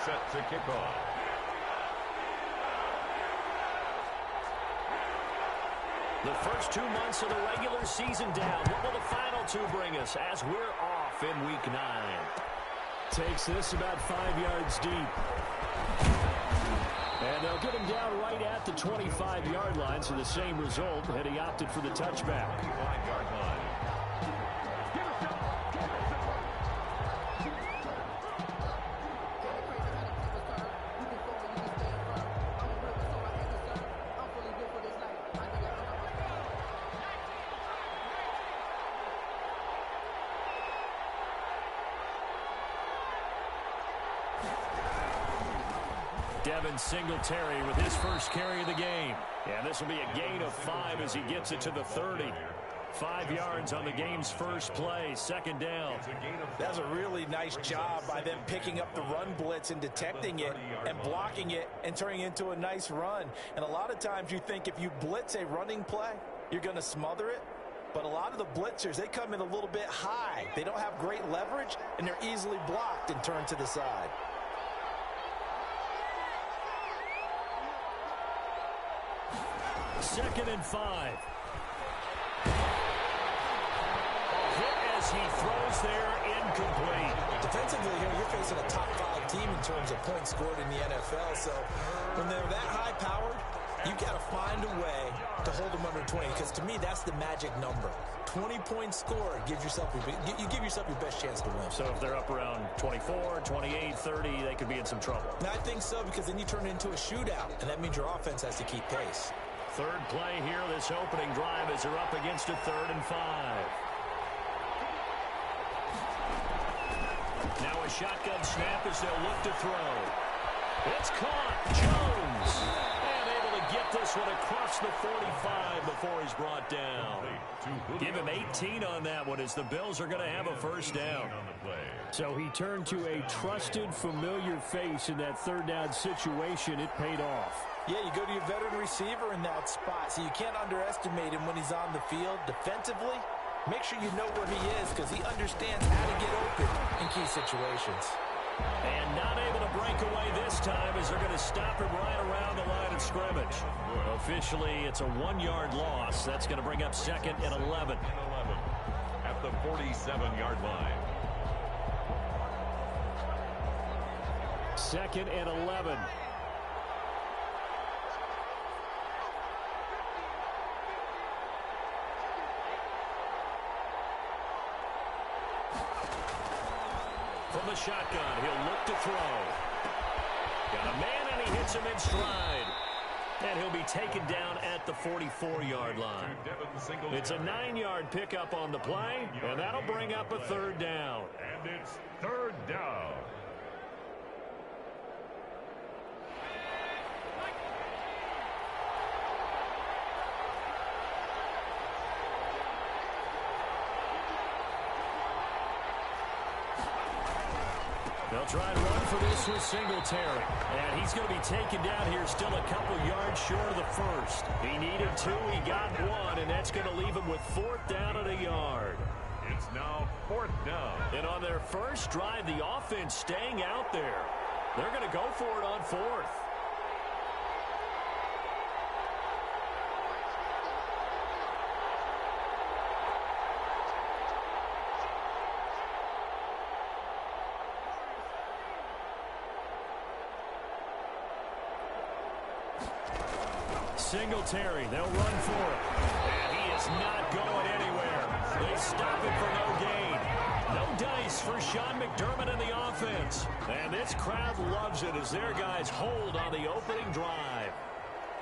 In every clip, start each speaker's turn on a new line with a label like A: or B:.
A: Set to kick off.
B: The first 2 months of the regular season down. What will the final 2 bring us as we're off in Week 9?
C: Takes this about 5 yards deep. And they'll get him down right at the 25-yard line, so the same result had he opted for the touchback.
A: 25-yard line.
C: Singletary with his first carry of the game. And this will be a gain of 5 as he gets it to the 30. 5 yards on the game's first play, second down.
D: That's a really nice job by them picking up the run blitz and detecting it and blocking it and turning it into a nice run. And a lot of times you think if you blitz a running play, you're going to smother it. But a lot of the blitzers, they come in a little bit high. They don't have great leverage, and they're easily blocked and turned to the side.
C: Second and 5. A hit as he throws there, incomplete.
D: Defensively here, you're facing a top 5 team in terms of points scored in the NFL. So when they're that high-powered, you've got to find a way to hold them under 20. Because to me, that's the magic number. 20 points scored gives yourself you give yourself your best chance to win.
C: So if they're up around 24, 28, 30, they could be in some trouble.
D: And I think so, because then you turn it into a shootout, and that means your offense has to keep pace.
C: Third play here, this opening drive, as they're up against a 3rd and 5. Now a shotgun snap as they'll look to throw. It's caught. Jones. And able to get this one across the 45 before he's brought down. Give him 18 on that one as the Bills are going to have a first down. So he turned to a trusted, familiar face in that 3rd down situation. It paid off.
D: Yeah, you go to your veteran receiver in that spot, so you can't underestimate him when he's on the field. Defensively, make sure you know where he is because he understands how to get open in key situations.
C: And not able to break away this time as they're going to stop him right around the line of scrimmage. Officially, it's a 1-yard loss. That's going to bring up 2nd and 11.
A: At the 47-yard line.
C: 2nd and 11. From the shotgun, he'll look to throw. Got a man, and he hits him in stride. And he'll be taken down at the 44-yard line. It's a 9-yard pickup on the play, and that'll bring up a 3rd down.
A: And it's 3rd down.
C: They'll try and run for this with Singletary. And he's going to be taken down here still a couple yards short of the first. He needed 2, he got 1, and that's going to leave him with 4th down and a yard.
A: It's now 4th down.
C: And on their first drive, the offense staying out there. They're going to go for it on 4th. Singletary, they'll run for it. And he is not going anywhere. They stop it for no gain. No dice for Sean McDermott and the offense. And this crowd loves it as their guys hold on the opening drive.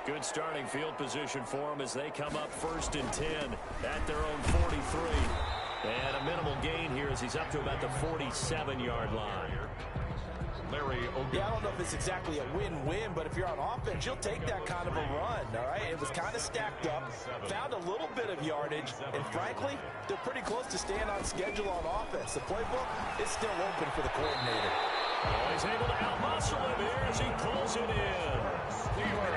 C: Good starting field position for them as they come up 1st and 10 at their own 43. And a minimal gain here as he's up to about the 47-yard line.
D: Yeah, I don't know if it's exactly a win-win, but if you're on offense, you'll take that kind of a run, all right? It was kind of stacked up, found a little bit of yardage, and frankly, they're pretty close to staying on schedule on offense. The playbook is still open for the coordinator.
B: Oh, he's able to outmuscle him here as he pulls it in.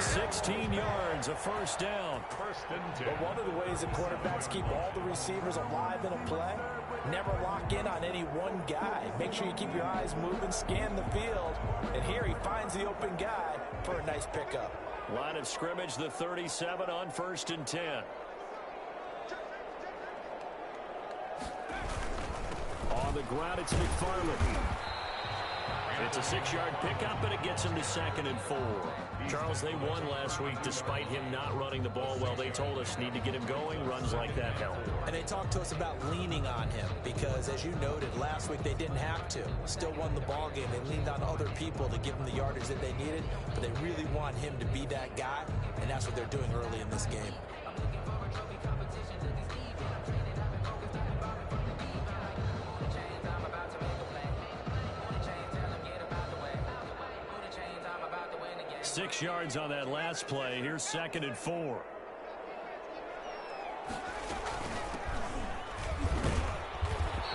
B: 16 yards, a first down.
A: First and 10.
D: But one of the ways that quarterbacks keep all the receivers alive in a play, never lock in on any one guy. Make sure you keep your eyes moving, scan the field, and here he finds the open guy for a nice pickup.
B: Line of scrimmage, the 37 on first and 10. On the ground, it's McFarland. It's a 6-yard pickup, and it gets him to 2nd and 4. Charles, they won last week despite him not running the ball well. They told us need to get him going. Runs like that help.
D: And they talked to us about leaning on him because, as you noted, last week they didn't have to. Still won the ball game. They leaned on other people to give them the yardage that they needed, but they really want him to be that guy, and that's what they're doing early in this game.
B: 6 yards on that last play. Here's 2nd and 4.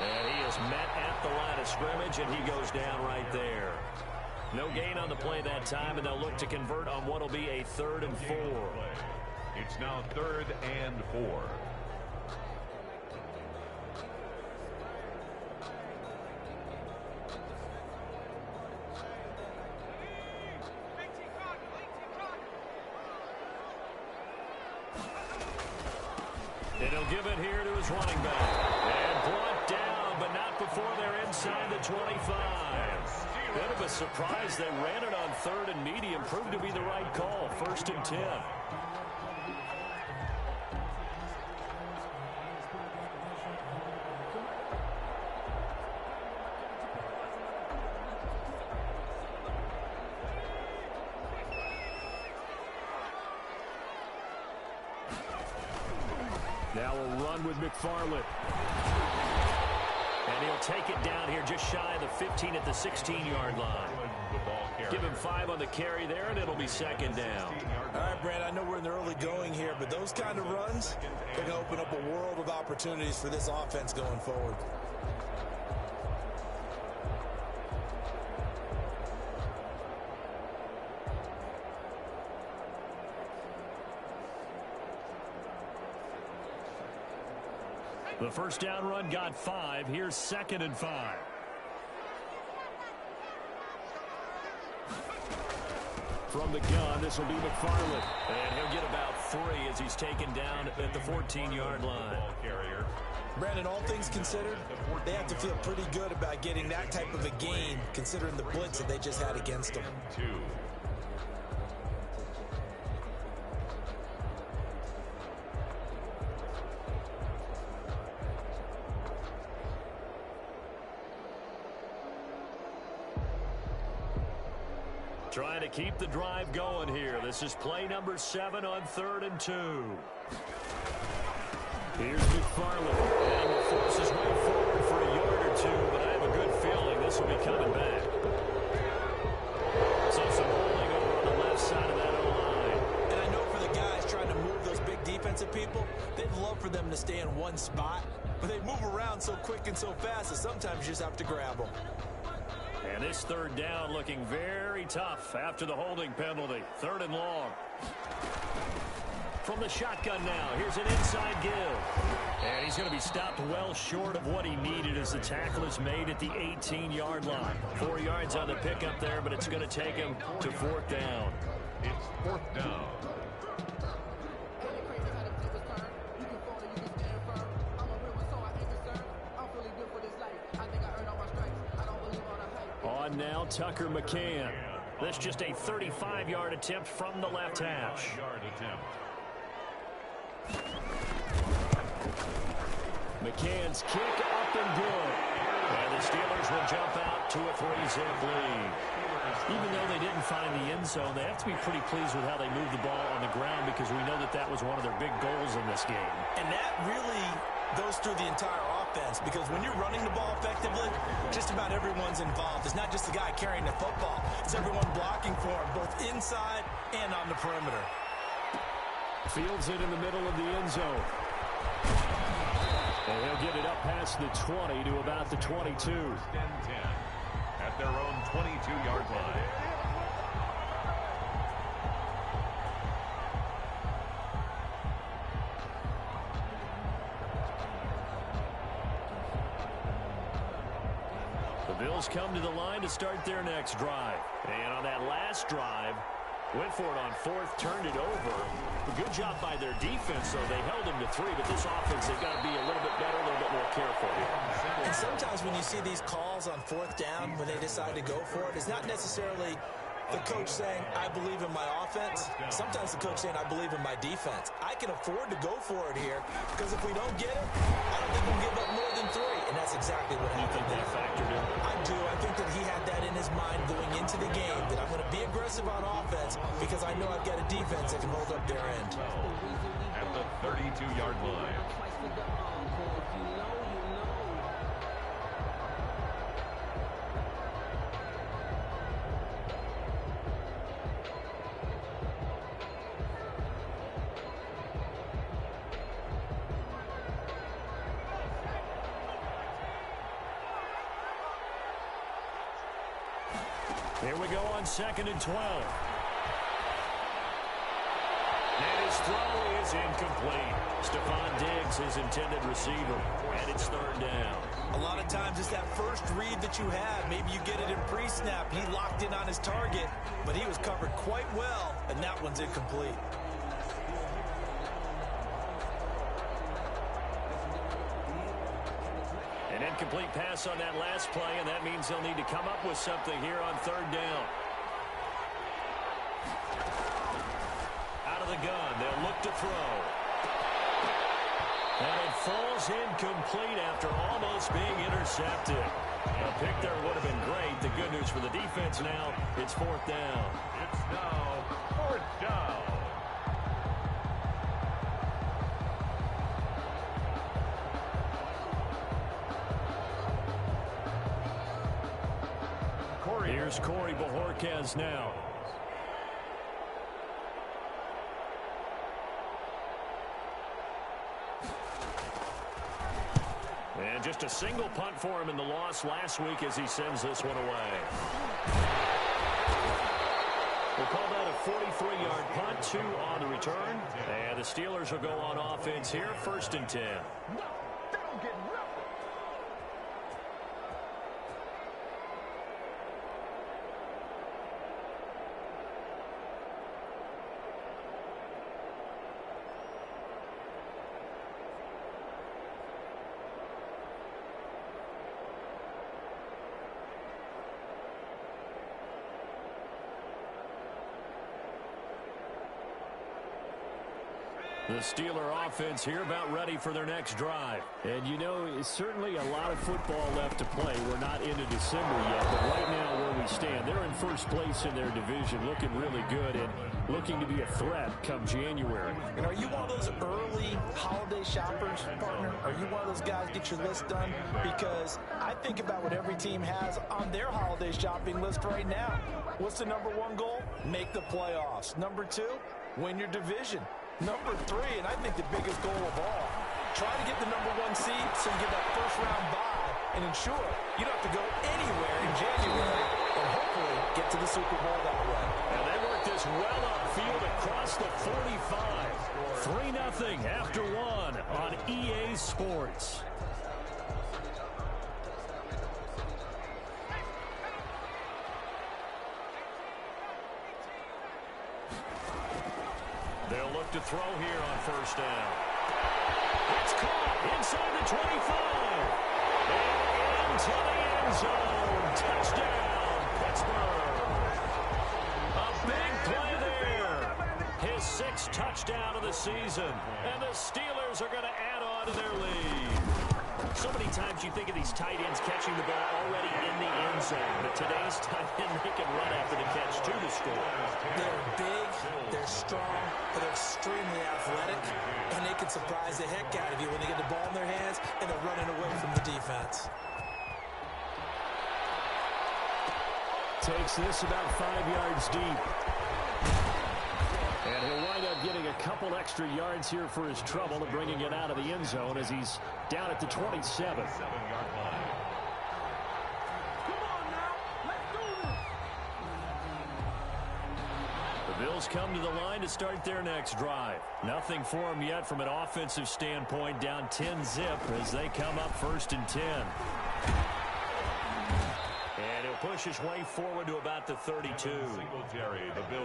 B: And he is met at the line of scrimmage, and he goes down right there. No gain on the play that time, and they'll look to convert on what will be a 3rd and 4.
A: It's now 3rd and 4.
B: And he'll give it here to his running back. And brought down, but not before they're inside the 25. Bit of a surprise. They ran it on 3rd and medium. Proved to be the right call. 1st and 10. Now a run with McFarland. And he'll take it down here just shy of the 15 at the 16-yard line. Give him 5 on the carry there, and it'll be 2nd down.
D: All right, Brand, I know we're in the early going here, but those kind of runs, they're going to open up a world of opportunities for this offense going forward.
B: The first down run got 5. Here's 2nd and 5. From the gun, this will be McFarland. And he'll get about 3 as he's taken down at the 14-yard line.
D: Brandon, all things considered, they have to feel pretty good about getting that type of a gain, considering the blitz that they just had against them.
B: Trying to keep the drive going here. This is play number 7 on 3rd and 2. Here's McFarland. And he will force his way forward for a yard or 2, but I have a good feeling this will be coming back. So some holding over on the left side of that O-line.
D: And I know for the guys trying to move those big defensive people, they'd love for them to stay in one spot, but they move around so quick and so fast that sometimes you just have to grab them.
B: And this 3rd down looking very tough after the holding penalty. 3rd and long. From the shotgun now, here's an inside give. And he's going to be stopped well short of what he needed as the tackle is made at the 18-yard line. 4 yards on the pickup there, but it's going to take him to 4th down.
A: It's 4th down.
B: On now, Tucker McCann. This just a 35-yard attempt from the left hash. McCann's kick up and good. And the Steelers will jump out to a 3-zip lead. Even though they didn't find the end zone, they have to be pretty pleased with how they moved the ball on the ground because we know that that was one of their big goals in this game.
D: And that really goes through the entire offense because when you're running the ball effectively, just about everyone's involved. It's not just the guy carrying the football. It's everyone blocking for him, both inside and on the perimeter.
B: Fields it in the middle of the end zone. And he'll get it up past the 20 to about the 22.
A: at their own 22-yard line.
B: The Bills come to the line to start their next drive. And on that last drive, went for it on fourth, turned it over. A good job by their defense, though. They held him to 3, but this offense, they've got to be a little bit better, a little bit more careful here.
D: And sometimes when you see these calls on fourth down, when they decide to go for it, it's not necessarily the coach saying, I believe in my offense. Sometimes the coach saying, I believe in my defense. I can afford to go for it here because if we don't get it, I don't think we'll give up more than 3. And that's exactly what happened.
B: You think that factored in?
D: I do. I think that he had that in his mind going into the game, that I'm going to be aggressive on offense because I know I've got a defense that can hold up their end.
A: At the 32-yard line.
B: Here we go on 2nd and 12. And his throw is incomplete. Stephon Diggs, his intended receiver. And it's 3rd down.
D: A lot of times it's that first read that you have. Maybe you get it in pre-snap. He locked in on his target, but he was covered quite well, and that one's incomplete.
B: An incomplete pass on that last play, and that means they'll need to come up with something here on 3rd down. Out of the gun, they'll look to throw. And it falls incomplete after almost being intercepted. A pick there would have been great. The good news for the defense now, it's 4th down.
A: It's now 4th down.
B: Here's Corey Bojorquez now. And just a single punt for him in the loss last week as he sends this one away. We'll call that a 43-yard punt, 2 on the return. And the Steelers will go on offense here, 1st and 10. The Steeler offense here about ready for their next drive.
C: And you know, it's certainly a lot of football left to play. We're not into December yet, but right now where we stand, they're in 1st place in their division, looking really good and looking to be a threat come January.
D: And are you one of those early holiday shoppers, partner? Are you one of those guys get your list done? Because I think about what every team has on their holiday shopping list right now. What's the number 1 goal? Make the playoffs. Number 2, win your division. Number 3, and I think the biggest goal of all, try to get the number 1 seed so you get that first-round bye and ensure you don't have to go anywhere in January and hopefully get to the Super Bowl that way.
B: And they work this well upfield across the 45. 3-0 after 1 on EA Sports. They'll look to throw here on 1st down. It's caught inside the 25. And into the end zone. Touchdown, Pittsburgh. A big play there. His 6th touchdown of the season. And the Steelers are going to add on to their lead. So many times you think of these tight ends catching the ball already in the end zone. But today's tight end, they can run after the catch to the score.
D: They're big, they're strong, but they're extremely athletic, and they can surprise the heck out of you when they get the ball in their hands and they're running away from the defense.
C: Takes this about 5 yards deep. And he'll wind up getting a couple extra yards here for his trouble and bringing it out of the end zone as he's down at the 27.
B: Bills come to the line to start their next drive. Nothing for them yet from an offensive standpoint, down 10-zip as they come up 1st and 10. And he'll push his way forward to about the 32.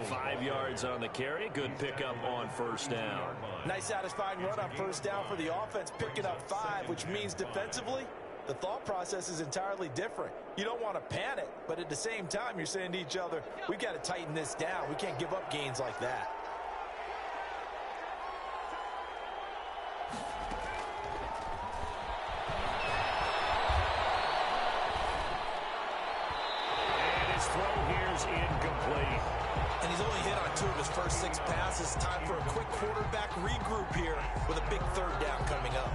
B: 5 yards on the carry. Good pickup on 1st down.
D: Nice satisfying run on 1st down for the offense, picking up 5, which means defensively, the thought process is entirely different. You don't want to panic, but at the same time, you're saying to each other, we've got to tighten this down. We can't give up gains like that.
B: And his throw here is incomplete.
D: And he's only hit on 2 of his first 6 passes. Time for a quick quarterback regroup here with a big 3rd down coming up.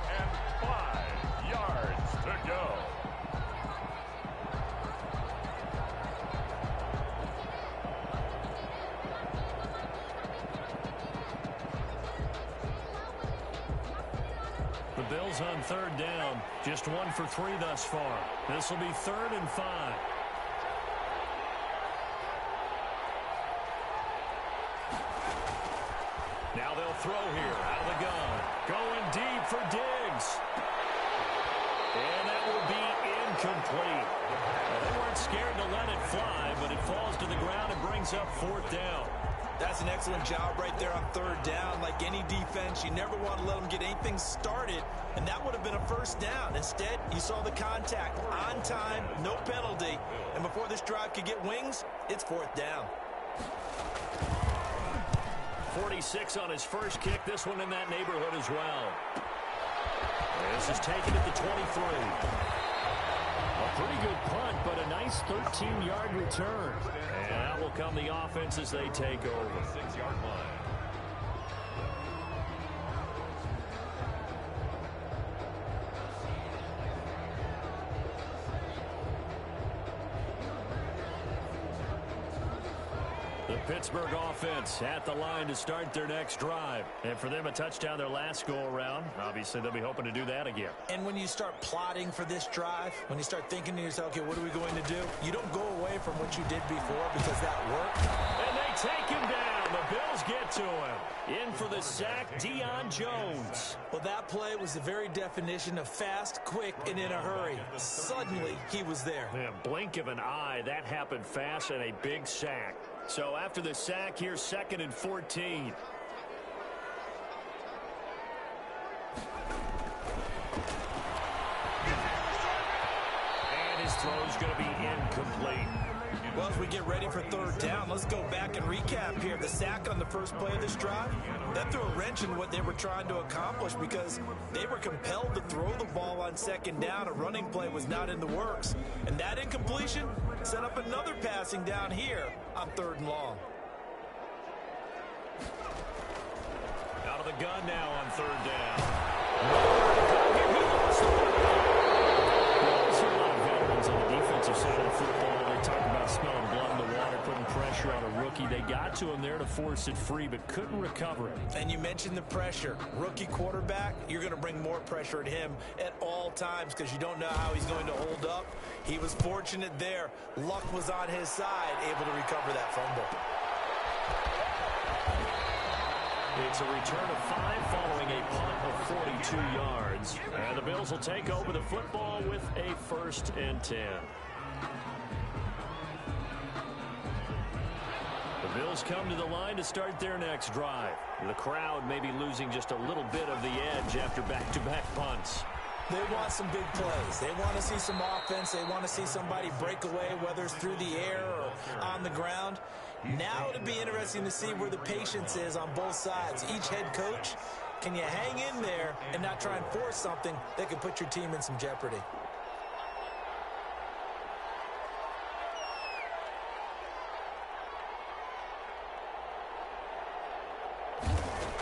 A: And 5 yards to go.
B: The Bills on 3rd down, just 1 for 3 thus far. This will be 3rd and 5. Now they'll throw here out of the gun. Going deep for Diggs. And that will be incomplete. They weren't scared to let it fly, but it falls to the ground and brings up 4th down.
D: That's an excellent job right there on 3rd down. Like any defense, you never want to let them get anything started, and that would have been a 1st down. Instead, you saw the contact on time, no penalty, and before this drive could get wings, it's 4th down.
B: 46 on his first kick, this one in that neighborhood as well. This is taken at the 23. A pretty good punt, but a nice 13-yard return. And that will come the offense as they take over.
A: 6-yard line.
B: The Pittsburgh offense at the line to start their next drive. And for them, a touchdown their last go-around. Obviously, they'll be hoping to do that again.
D: And when you start plotting for this drive, when you start thinking to yourself, okay, what are we going to do? You don't go away from what you did before because that worked.
B: And they take him down. The Bills get to him. In for the sack, Deion Jones.
D: Well, that play was the very definition of fast, quick, and in a hurry. Suddenly, he was there.
B: Man, blink of an eye, that happened fast and a big sack. So after the sack, here's 2nd and 14. And his throw's going to be incomplete.
D: Well, as we get ready for 3rd down, let's go back and recap here. The sack on the first play of this drive, that threw a wrench in what they were trying to accomplish because they were compelled to throw the ball on 2nd down. A running play was not in the works. And that incompletion set up another passing down here on 3rd and long.
B: Out of the gun now on 3rd down. Well, I see a lot of veterans on the defensive side of the football. They talk about smelling blood in the water, putting pressure on a rookie. They got to him there to force it free, but couldn't recover it.
D: And you mentioned the pressure. Rookie quarterback, you're going to bring more pressure at him at all times because you don't know how he's going to hold up. He was fortunate there. Luck was on his side, able to recover that fumble.
B: It's a return of 5 following a punt of 42 yards. And the Bills will take over the football with a 1st and 10. The Bills come to the line to start their next drive. The crowd may be losing just a little bit of the edge after back-to-back punts.
D: They want some big plays. They want to see some offense. They want to see somebody break away, whether it's through the air or on the ground. Now it'll be interesting to see where the patience is on both sides. Each head coach, can you hang in there and not try and force something that could put your team in some jeopardy?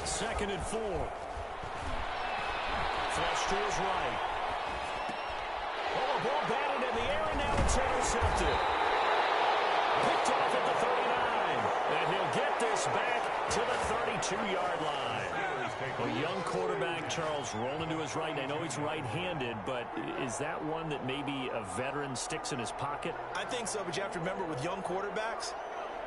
B: Second and 4. Flush to his right. Oh, a ball batted in the air, and now it's intercepted. Picked off at the 39. And he'll get this back to the 32-yard line. A young quarterback, Charles, rolling to his right. I know he's right-handed, but is that one that maybe a veteran sticks in his pocket?
D: I think so, but you have to remember with young quarterbacks,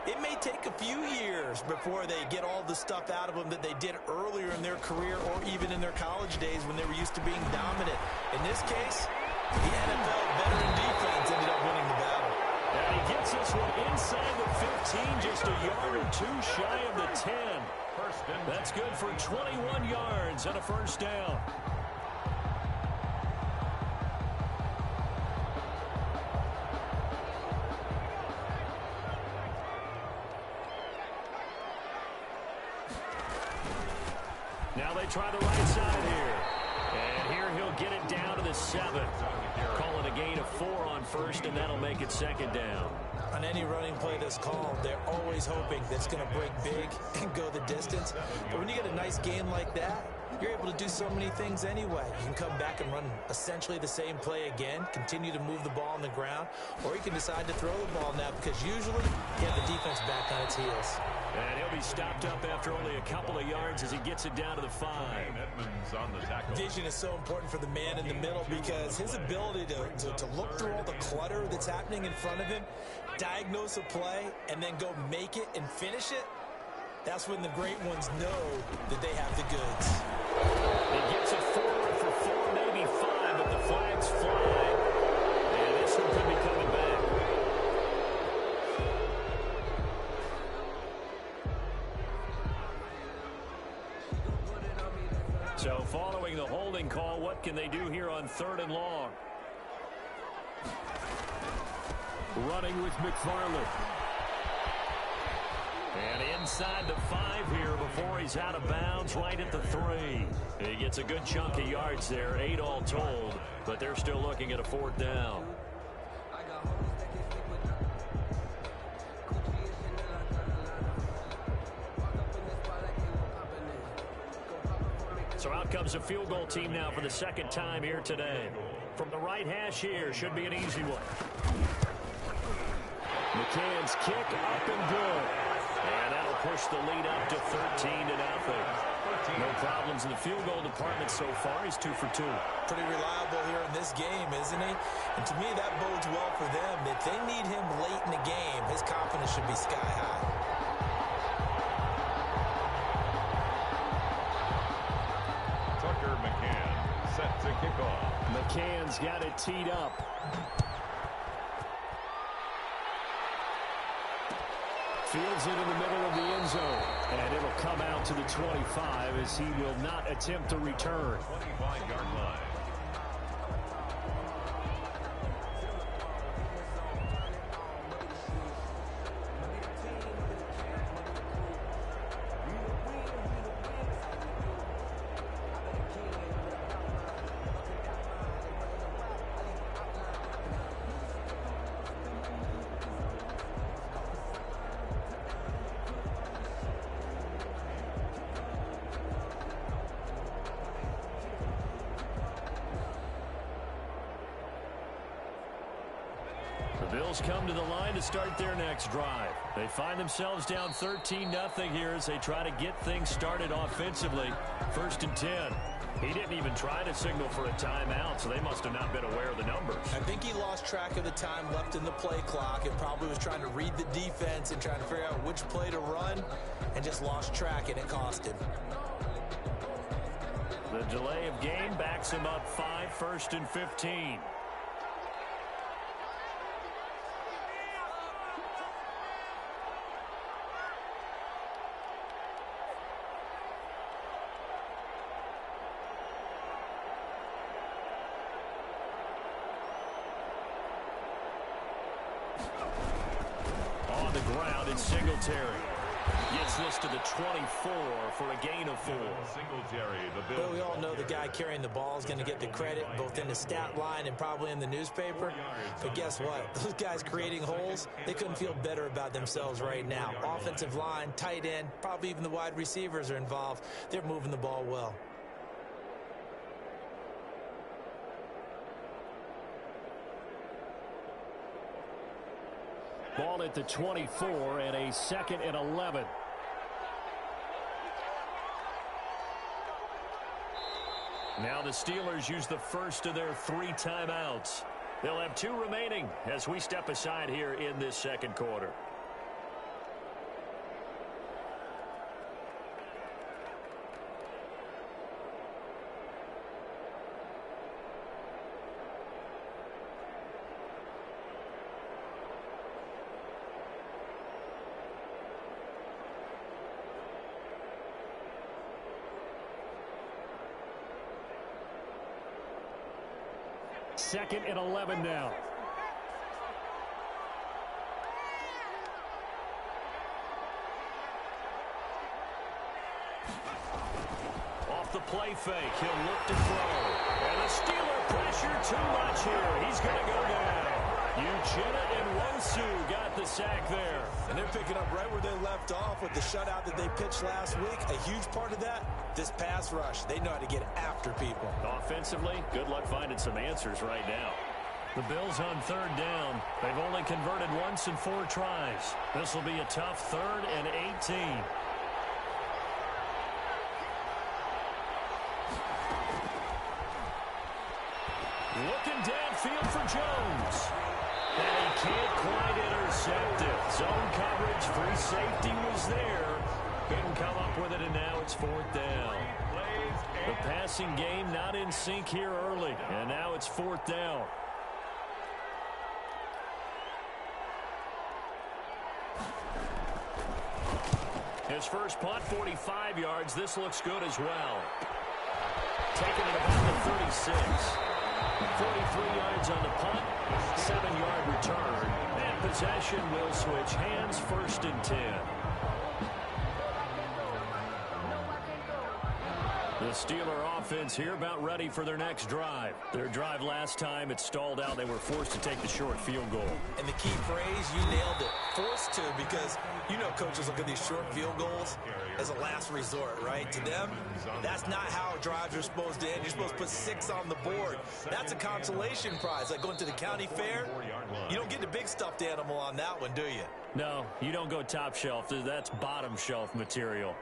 D: It may take a few years before they get all the stuff out of them that they did earlier in their career or even in their college days when they were used to being dominant. In this case, the NFL veteran defense ended up winning the battle.
B: And he gets this one inside the 15, just a yard or two shy of the 10. That's good for 21 yards and a first down. Now they try the right side here. And here he'll get it down to the 7. Calling a gain of 4 on first, and that'll make it second down.
D: On any running play that's called, they're always hoping that it's going to break big and go the distance. But when you get a nice game like that, you're able to do so many things anyway. You can come back and run essentially the same play again, continue to move the ball on the ground, or you can decide to throw the ball now because usually you have the defense back on its heels.
B: And he'll be stopped up after only a couple of yards as he gets it down to the 5.
D: Vision is so important for the man in the middle because his ability to look through all the clutter that's happening in front of him, diagnose a play, and then go make it and finish it, that's when the great ones know that they have the goods.
B: He gets it forward for 4, maybe 5, but the flags fly. And this one could be coming back. So following the holding call, what can they do here on 3rd and long? Running with McFarland. And inside the 5 here before he's out of bounds, right at the 3. He gets a good chunk of yards there, 8 all told, but they're still looking at a 4th down. So out comes a field goal team now for the 2nd time here today. From the right hash here, should be an easy one. McCann's kick up and good. And that'll push the lead up to 13-0. No problems in the field goal department so far. He's 2 for 2.
D: Pretty reliable here in this game, isn't he? And to me, that bodes well for them. If they need him late in the game, his confidence should be sky high.
A: McCann set to kick off.
B: McCann's got it teed up. Fields it in the middle of the end zone. And it'll come out to the 25 as he will not attempt to return.
A: 25-yard line.
B: The Bills come to the line to start their next drive. They find themselves down 13-0 here as they try to get things started offensively. 1st and 10. He didn't even try to signal for a timeout, so they must have not been aware of the numbers.
D: I think he lost track of the time left in the play clock and probably was trying to read the defense and trying to figure out which play to run and just lost track, and it cost him.
B: The delay of game backs him up 5, 1st and 15. On the ground, it's Singletary. Gets this to the 24 for a gain of 4.
A: Singletary, the
D: Well,
A: Bills.
D: we all know the guy carrying the ball is going to get the credit both in the stat line and probably in the newspaper. But guess what? Those guys creating holes, they couldn't feel better about themselves right now. Offensive line, tight end, probably even the wide receivers are involved. They're moving the ball well.
B: Ball at the 24 and a 2nd and 11. Now the Steelers use the first of their 3 timeouts. They'll have 2 remaining as we step aside here in this 2nd quarter. 2nd and 11 now. Off the play fake, he'll look to throw. And the Steeler pressure too much here. He's going to go down. Uchenna and Wosu got the sack there.
D: And they're picking up right where they left off with the shutout that they pitched last week. A huge part of that, this pass rush. They know how to get after people.
B: Offensively, good luck finding some answers right now. The Bills on 3rd down. They've only converted once in 4 tries. This will be a tough 3rd and 18. Looking downfield for Jones. And he can't quite intercept it. Zone coverage, free safety was there. Couldn't come up with it, and now it's 4th down. The passing game not in sync here early, and now it's 4th down. His first punt, 45 yards. This looks good as well. Taking it about the 36. 43 yards on the punt, 7-yard return, and possession will switch hands, 1st and 10. The Steeler offense here about ready for their next drive. Their drive last time, it stalled out. They were forced to take the short field goal.
D: And the key phrase, you nailed it. Forced to, because you know coaches look at these short field goals as a last resort, right? To them, that's not how drives are supposed to end. You're supposed to put 6 on the board. That's a consolation prize. Like going to the county fair, you don't get the big stuffed animal on that one, do you?
B: No, you don't go top shelf. That's bottom shelf material.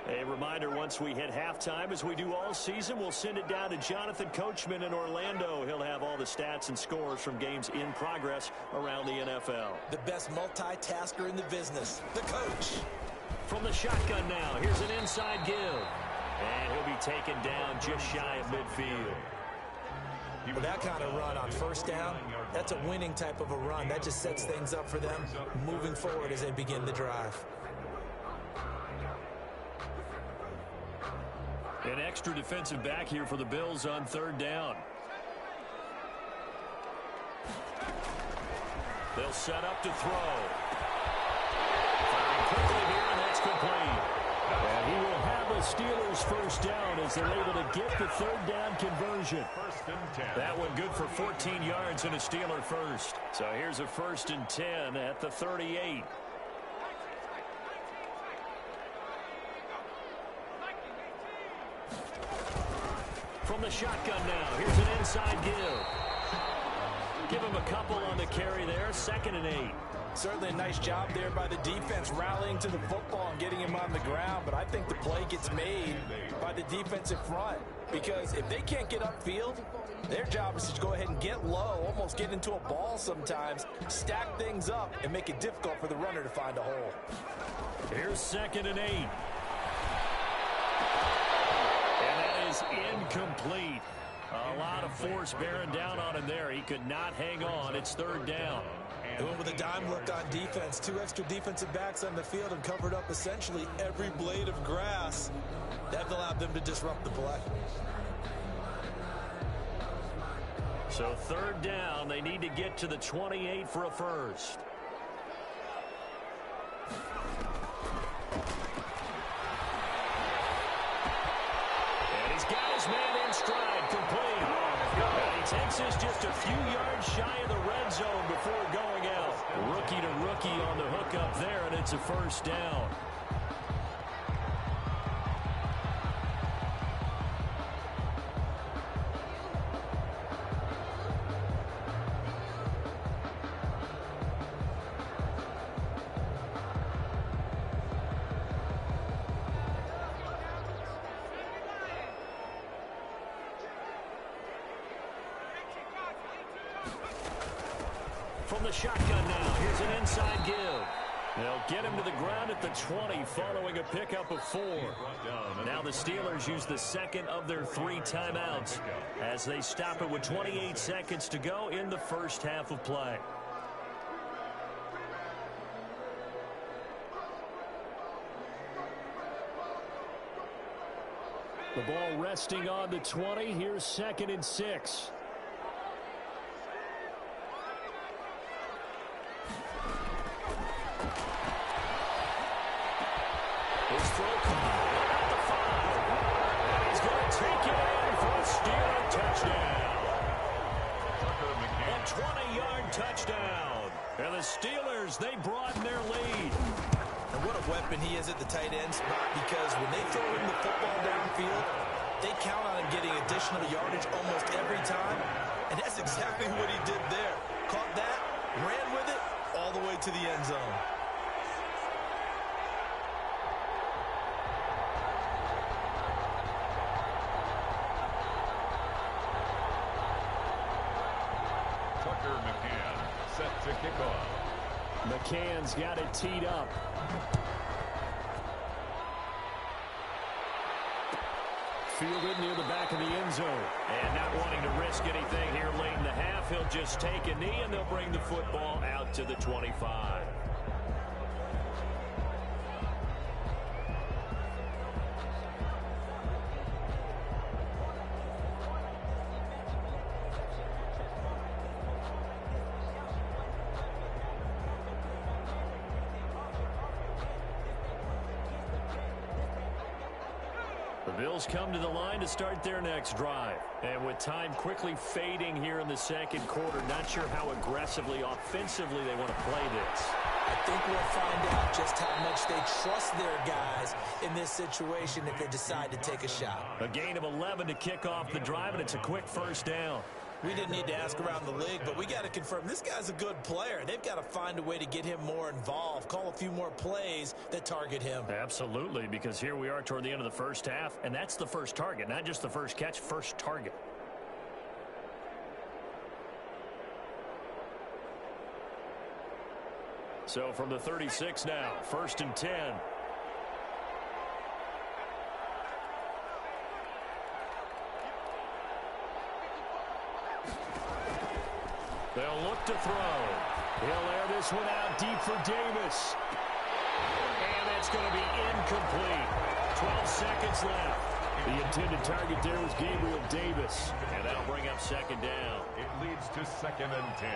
B: A reminder, once we hit halftime, as we do all season, we'll send it down to Jonathan Coachman in Orlando. He'll have all the stats and scores from games in progress around the NFL.
D: The best multitasker in the business, the coach.
B: From the shotgun now, here's an inside give. And he'll be taken down just shy of midfield.
D: With that kind of run on 1st down, that's a winning type of a run. That just sets things up for them moving forward as they begin the drive.
B: An extra defensive back here for the Bills on 3rd down. They'll set up to throw. Firing quickly here, and that's complete. And he will have the Steelers 1st down as they're able to get the 3rd down conversion. That one good for 14 yards and a Steeler first. So here's a 1st and 10 at the 38. From the shotgun now, here's an inside give. Give him a couple on the carry there, 2nd and 8.
D: Certainly a nice job there by the defense rallying to the football and getting him on the ground, but I think the play gets made by the defensive front, because if they can't get upfield, their job is to go ahead and get low, almost get into a ball sometimes, stack things up, and make it difficult for the runner to find a hole.
B: Here's 2nd and 8. Incomplete. A lot of force bearing down on him there. He could not hang on. It's 3rd down.
D: They went with a dime look on defense. 2 extra defensive backs on the field and covered up essentially every blade of grass. That allowed them to disrupt the play.
B: So 3rd down. They need to get to the 28 for a 1st. Man in stride, complete. And he takes us just a few yards shy of the red zone before going out. Rookie to rookie on the hook up there, and it's a 1st down. From the shotgun now, here's an inside give. They'll get him to the ground at the 20 following a pickup of 4. Now the Steelers use the second of their 3 timeouts as they stop it with 28 seconds to go in the first half of play. The ball resting on the 20. Here's 2nd and 6. His throw caught at the 5. And he's going to take it in for a Steeler touchdown. A 20-yard touchdown. And the Steelers, they broaden their lead.
D: And what a weapon he is at the tight end spot, because when they throw him the football downfield, they count on him getting additional yardage almost every time. And that's exactly what he did there. Caught that, ran with it, all the way to the end zone.
A: Set to kick off.
B: McCann's got it teed up. Fielded near the back of the end zone. And not wanting to risk anything here late in the half, he'll just take a knee and they'll bring the football out to the 25. The Bills come to the line to start their next drive. And with time quickly fading here in the second quarter, not sure how aggressively, offensively they want to play this.
D: I think we'll find out just how much they trust their guys in this situation if they decide to take a shot.
B: A gain of 11 to kick off the drive, and it's a quick first down.
D: We didn't need to ask around the league, but we got to confirm this guy's a good player. They've got to find a way to get him more involved, call a few more plays that target him.
B: Absolutely, because here we are toward the end of the first half, and that's the first target, not just the first catch, first target. So from the 36 now, 1st and 10. They'll look to throw. He'll air this one out deep for Davis. And it's going to be incomplete. 12 seconds left. The intended target there was Gabriel Davis. And that'll bring up 2nd down.
A: It leads to 2nd and 10.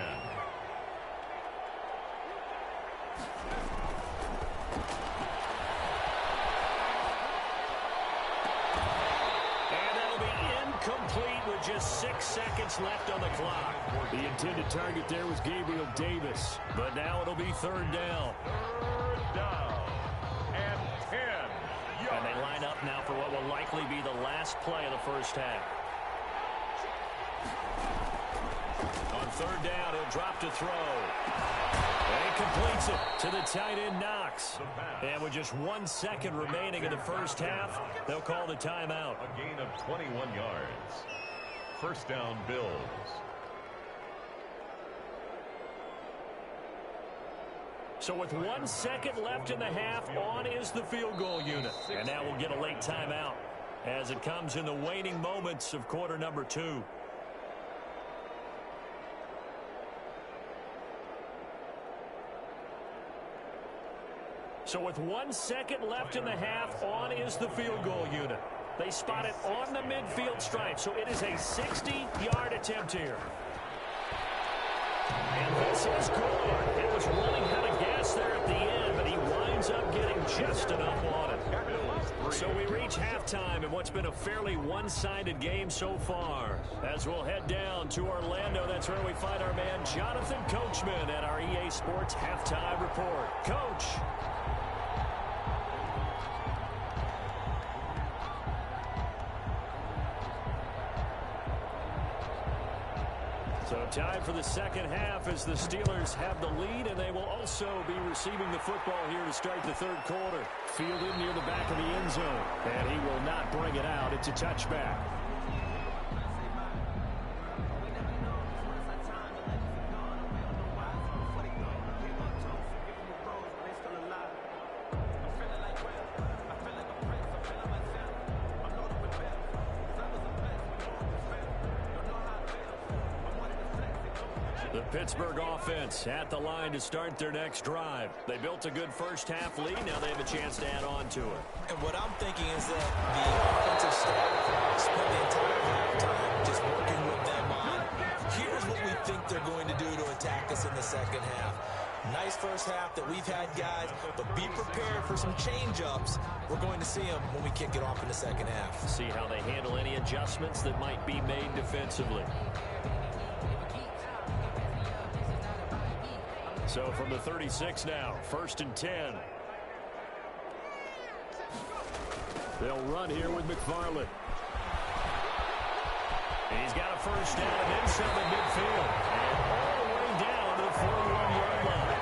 B: Complete with just 6 seconds left on the clock. The intended target there was Gabriel Davis. But now it'll be 3rd down.
A: 3rd down and 10 yards.
B: And they line up now for what will likely be the last play of the first half. On 3rd down, he'll drop to throw. And he completes it to the tight end, Knox. And with just 1 second remaining in the first half, they'll call the timeout.
A: A gain of 21 yards. 1st down, Bills.
B: So with 1 second left in the half, on is the field goal unit. And now we'll get a late timeout as it comes in the waning moments of quarter number 2. So with 1 second left in the half, on is the field goal unit. They spot it on the midfield stripe, so it is a 60-yard attempt here. And this is good. It was running out of gas there at the end, but he winds up getting just enough on it. So we reach halftime in what's been a fairly one-sided game so far. As we'll head down to Orlando, that's where we find our man Jonathan Coachman at our EA Sports Halftime Report. Coach. So time for the second half as the Steelers have the lead, and they will also be receiving the football here to start the 3rd quarter. Fielded near the back of the end zone, and he will not bring it out. It's a touchback. The Pittsburgh offense at the line to start their next drive. They built a good first-half lead. Now they have a chance to add on to it.
D: And what I'm thinking is that the offensive staff spent the entire halftime just working with them on, here's what we think they're going to do to attack us in the second half. Nice first half that we've had, guys, but be prepared for some change-ups. We're going to see them when we kick it off in the second half.
B: See how they handle any adjustments that might be made defensively. So from the 36 now, 1st and 10. They'll run here with McFarland. He's got a first down and then some in midfield. And all the way down to the 41-yard line.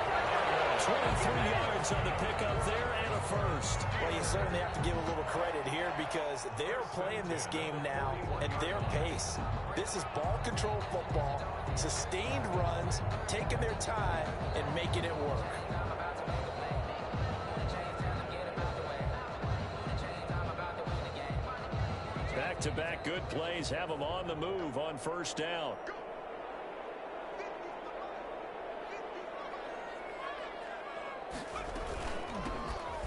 B: 23 yards on the pickup there and a first.
D: Well, you certainly have to give a little credit here because they're playing this game now at their pace. This is ball control football, sustained runs, taking their time and making it work.
B: Back-to-back good plays have them on the move on first down.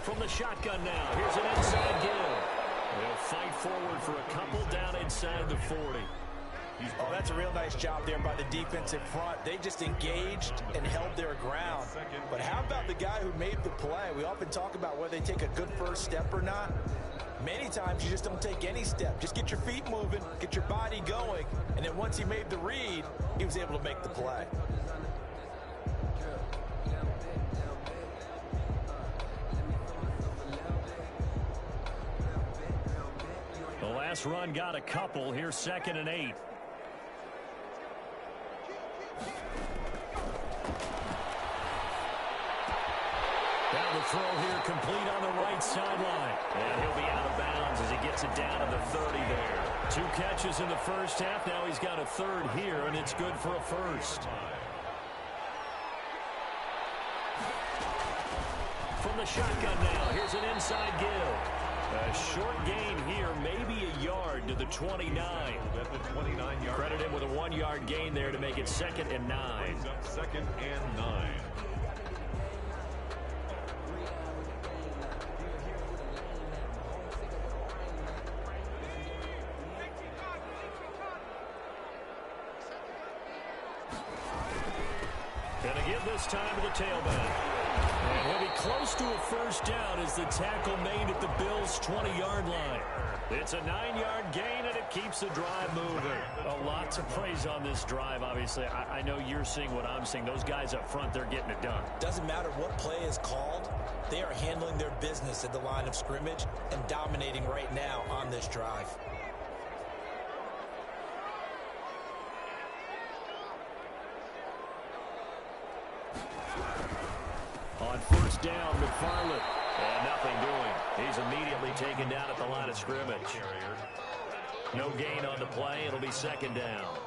B: From the shotgun now, here's an inside give. They'll fight forward for a couple down inside the 40.
D: Oh, that's a real nice job there by the defensive front. They just engaged and held their ground. But how about the guy who made the play? We often talk about whether they take a good first step or not. Many times you just don't take any step. Just get your feet moving, get your body going, and then once he made the read, he was able to make the play.
B: The last run got a couple. Here's 2nd and 8. Down the throw here, complete on the right sideline. And he'll be out of bounds as he gets it down to the 30 there. 2 catches in the first half. Now he's got a third here, and it's good for a first. From the shotgun now, here's an inside give. A short gain here, maybe a yard to the 29. Credit him with a 1-yard gain there to make it 2nd and 9.
A: 2nd and 9.
B: Gonna give this time to the tailback. And he'll be close to a first down as the tackle made at the Bills' 20-yard line. It's a 9-yard gain, and it keeps the drive moving. A lot to praise on this drive, obviously. I know you're seeing what I'm seeing. Those guys up front, they're getting it done.
D: Doesn't matter what play is called. They are handling their business at the line of scrimmage and dominating right now on this drive.
B: On first down, McFarland. And nothing doing. He's immediately taken down at the line of scrimmage. No gain on the play. It'll be 2nd down.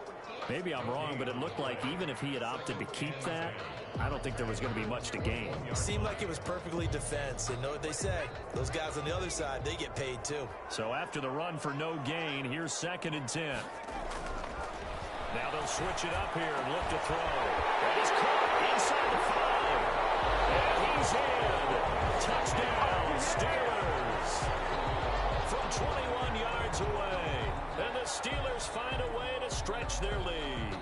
B: Maybe I'm wrong, but it looked like even if he had opted to keep that, I don't think there was going to be much to gain.
D: It seemed like it was perfectly defense. And know what they say? Those guys on the other side, they get paid too.
B: So after the run for no gain, here's 2nd and 10. Now they'll switch it up here and look to throw. And he's caught inside the 5. And he's in. Touchdown, Steelers. From 21 yards away. And the Steelers find a way to stretch their lead.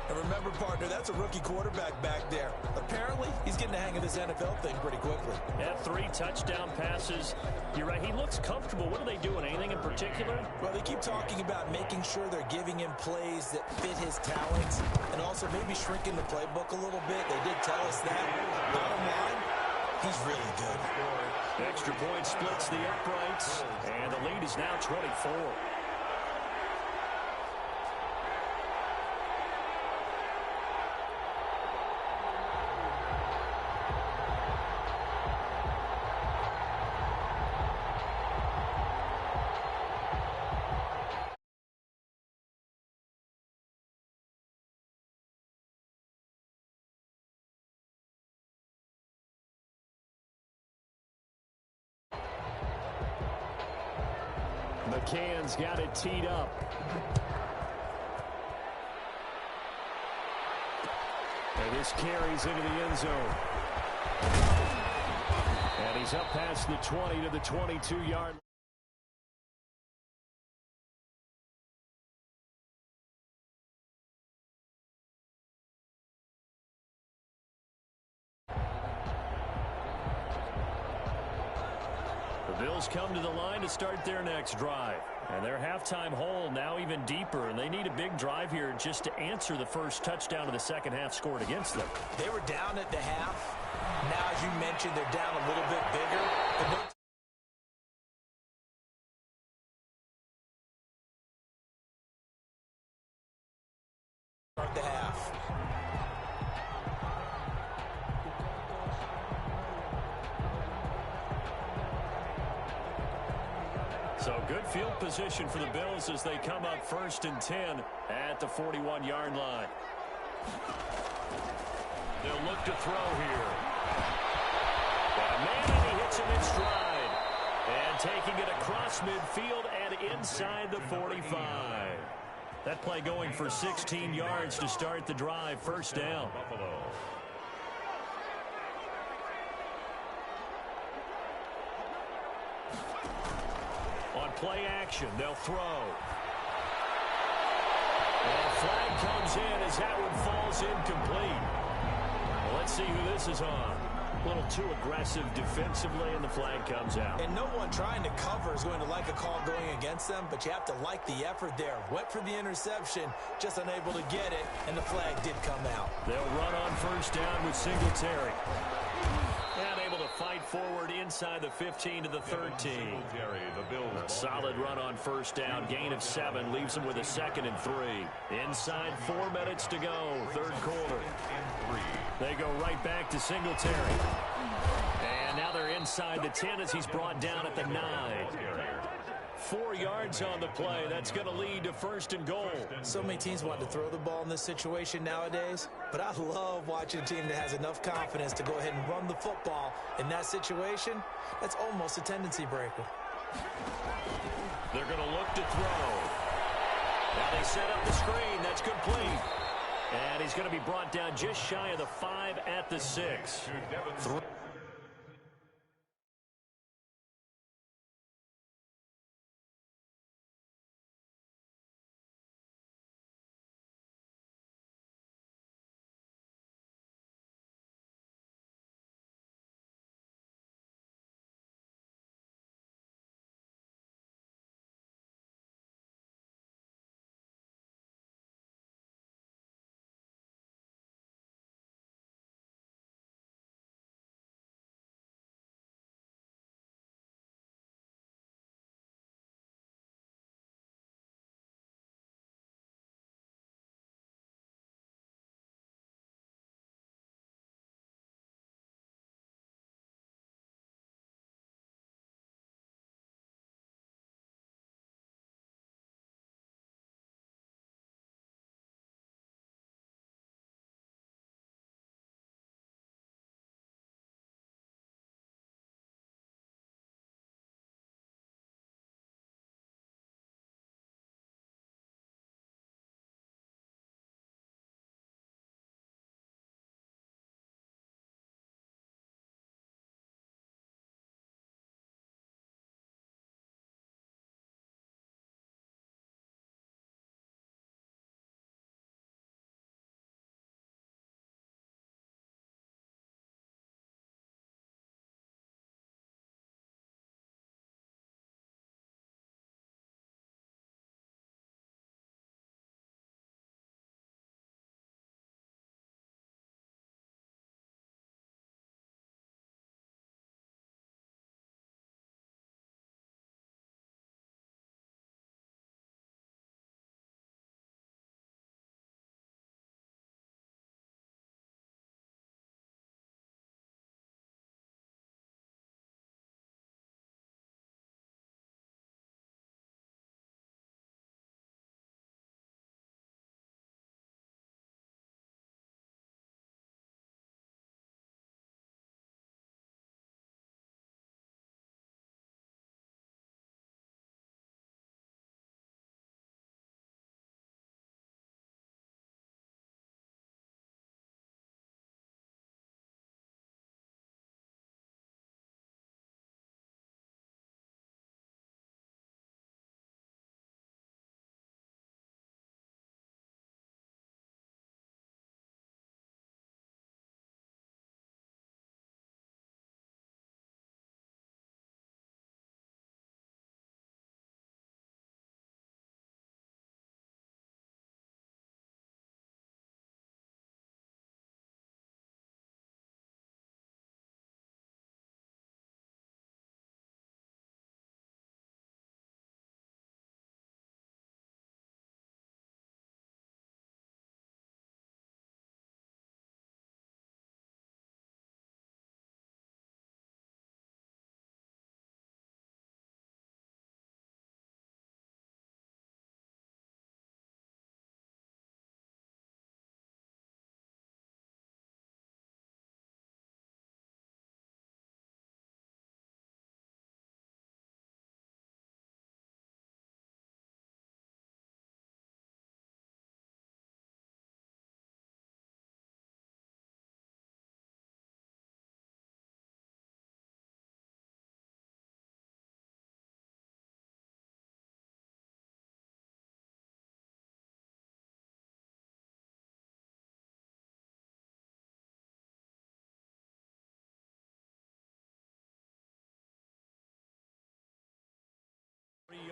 D: And remember, partner, that's a rookie quarterback back there. Apparently, he's getting the hang of this NFL thing pretty quickly.
B: Yeah, 3 touchdown passes. You're right, he looks comfortable. What are they doing? Anything in particular?
D: Well, they keep talking about making sure they're giving him plays that fit his talents and also maybe shrinking the playbook a little bit. They did tell us that. Bottom line, he's really good.
B: Extra point splits the uprights, and the lead is now 24. McCann's got it teed up. And this carries into the end zone. And he's up past the 20 to the 22-yard line. The Bills come to the line to start their next drive. And their halftime hole now even deeper, and they need a big drive here just to answer the first touchdown of the second half scored against them.
D: They were down at the half. Now, as you mentioned, they're down a little bit bigger. But start the half.
B: So good field position for the Bills as they come up 1st and 10 at the 41-yard line. They'll look to throw here. And he hits him in stride. And taking it across midfield and inside the 45. That play going for 16 yards to start the drive. First down. On play action, they'll throw. And flag comes in as that one falls incomplete. Well, let's see who this is on. A little too aggressive defensively, and the flag comes out.
D: And no one trying to cover is going to like a call going against them, but you have to like the effort there. Went for the interception, just unable to get it, and the flag did come out.
B: They'll run on first down with Singletary. And able to fight forward inside the 15 to the 13. A solid run on first down. Gain of 7 leaves them with a 2nd and 3. Inside 4 minutes to go. Third quarter. They go right back to Singletary. And now they're inside the 10 as he's brought down at the 9. 4 yards on the play. That's going to lead to 1st and goal.
D: So many teams want to throw the ball in this situation nowadays, but I love watching a team that has enough confidence to go ahead and run the football. In that situation, that's almost a tendency breaker.
B: They're going to look to throw. Now they set up the screen. That's complete. And he's going to be brought down just shy of the 5 at the 6.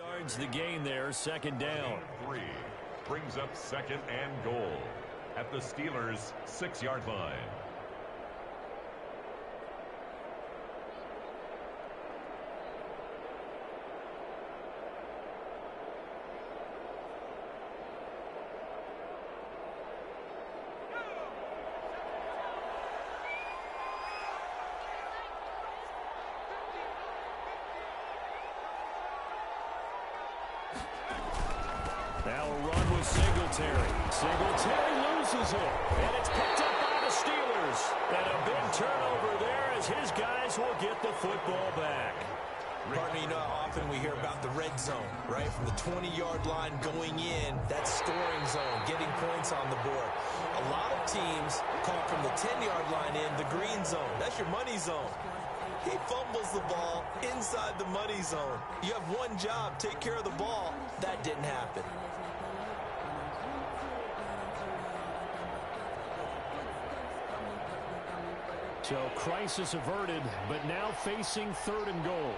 B: yards the gain there, second down.
A: 3 brings up second and goal at the Steelers' 6-yard line.
B: Now a run with Singletary. Singletary loses it, and it's picked up by the Steelers. And a big turnover there as his guys will get the football back.
D: Pardon me, you know how often we hear about the red zone, right? From the 20-yard line going in, that scoring zone, getting points on the board. A lot of teams call from the 10-yard line in the green zone. That's your money zone. He fumbles the ball inside the money zone. You have one job, take care of the ball. That didn't happen.
B: So crisis averted, but now facing 3rd and goal.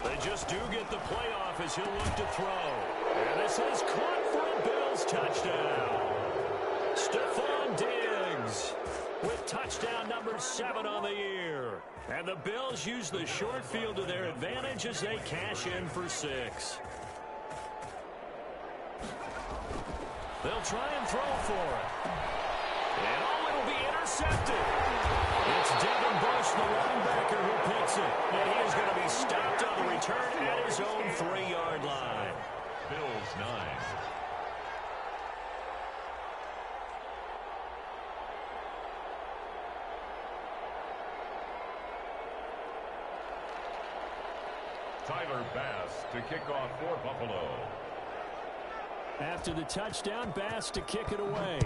B: They just do get the playoff as he'll look to throw. And this is caught for a Billz touchdown. Stephon Diggs with touchdown number 7 on the year. And the Bills use the short field to their advantage as they cash in for 6. They'll try and throw for it. And it'll be intercepted. It's Devin Bush, the linebacker, who picks it. And he is going to be stopped on the return at his own 3-yard line.
A: Billz 9. Tyler Bass to kick off for Buffalo.
B: After the touchdown, Bass to kick it away.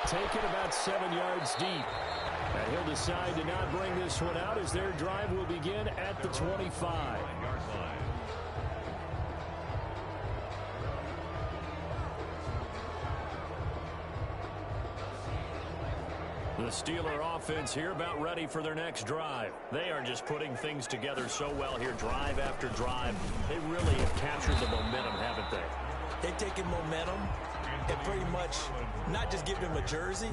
B: Take it about 7 yards deep. And he'll decide to not bring this one out as their drive will begin at the 25.
A: 9-yard line.
B: The Steeler offense here about ready for their next drive. They are just putting things together so well here, drive after drive. They really have captured the momentum, haven't they?
D: They've taken momentum and pretty much not just given him a jersey,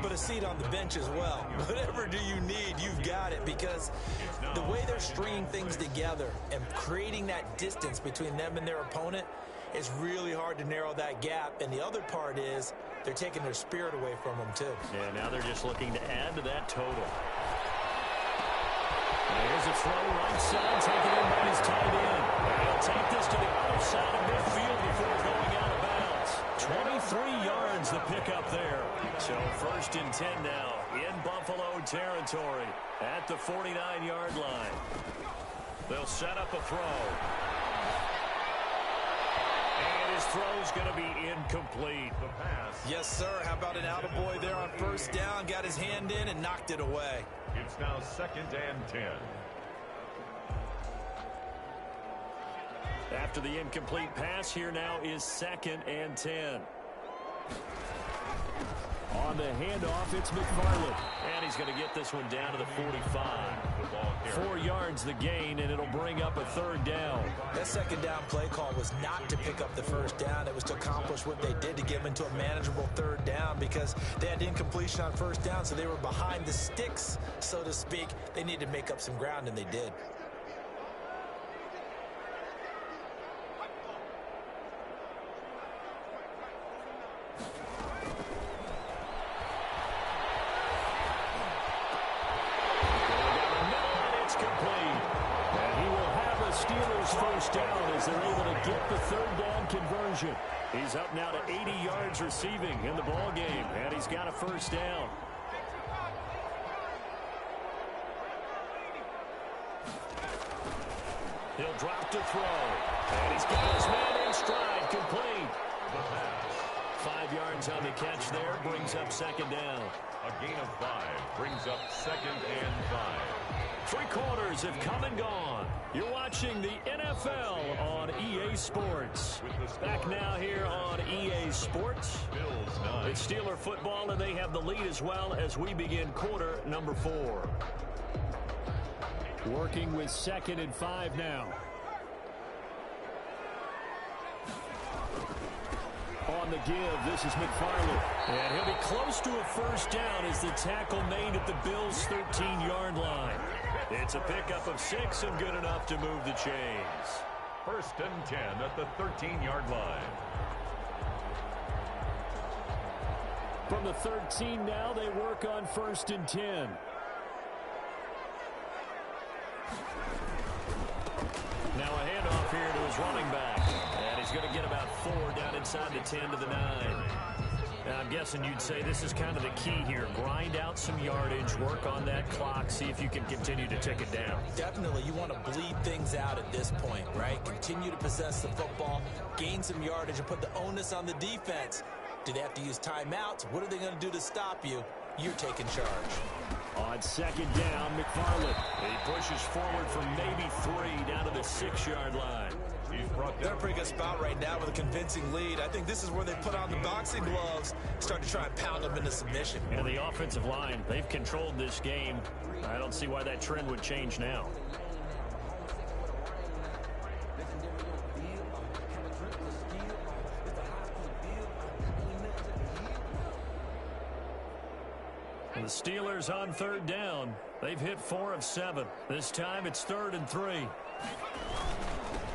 D: but a seat on the bench as well. Whatever do you need, you've got it, because the way they're stringing things together and creating that distance between them and their opponent, it's really hard to narrow that gap. And the other part is they're taking their spirit away from them, too.
B: Yeah, now they're just looking to add to that total. Here's a throw right side, taken in by his tight end. He'll take this to the other side of midfield before going out of bounds. 23 yards the pickup there. So 1st and 10 now in Buffalo territory at the 49-yard line. They'll set up a throw. And his throw's going to be incomplete.
A: The pass.
D: Yes, sir. How about an attaboy there on 1st down? Got his hand in and knocked it away.
A: It's now 2nd and 10.
B: After the incomplete pass, here now is 2nd and 10. On the handoff, it's McFarland. And he's going to get this one down to the 45. 4 yards the gain, and it'll bring up a 3rd down.
D: That 2nd down play call was not to pick up the 1st down. It was to accomplish what they did, to get them into a manageable 3rd down, because they had incompletion on 1st down, so they were behind the sticks, so to speak. They needed to make up some ground, and they did.
B: Down as they're able to get the 3rd down conversion. He's up now to 80 yards receiving in the ball game, and he's got a 1st down. He'll drop to throw, and he's got his man in stride, complete. 5 yards on the catch there, brings up second down.
A: A gain of 5 brings up 2nd and 5.
B: 3 quarters have come and gone. You're watching the NFL on EA Sports. Back now here on EA Sports.
A: Billz 9.
B: It's Steeler football, and they have the lead as well as we begin quarter number 4. Working with 2nd and 5 now. On the give, this is McFarland. And he'll be close to a first down as the tackle made at the Bills' 13-yard line. It's a pickup of 6 and good enough to move the chains.
A: 1st and 10 at the 13-yard line.
B: From the 13 now, they work on 1st and 10. Now a handoff here to his running back. And he's going to get about 4 down inside the 10 to the 9. Now I'm guessing you'd say this is kind of the key here. Grind out some yardage, work on that clock, see if you can continue to tick it down.
D: Definitely, you want to bleed things out at this point, right? Continue to possess the football, gain some yardage, and put the onus on the defense. Do they have to use timeouts? What are they going to do to stop you? You're taking charge.
B: On 2nd down, McFarland. He pushes forward for maybe 3 down to the 6-yard line.
D: They're in a pretty good spot right now with a convincing lead. I think this is where they put on the boxing gloves, start to try and pound them into submission.
B: And the offensive line, they've controlled this game. I don't see why that trend would change now. The Steelers on 3rd down. They've hit 4 of 7. This time it's 3rd and 3.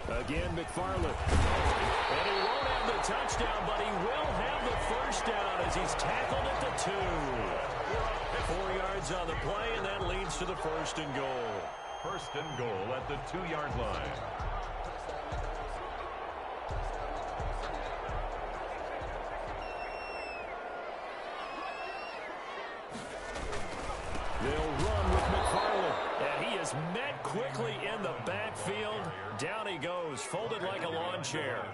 B: Again, McFarland. And he won't have the touchdown, but he will have the first down as he's tackled at the 2. 4 yards on the play, and that leads to the 1st and goal.
A: 1st and goal at the 2-yard line.
B: They'll run with McFarland. And he is met quickly in the backfield. Down he goes, folded like a lawn chair.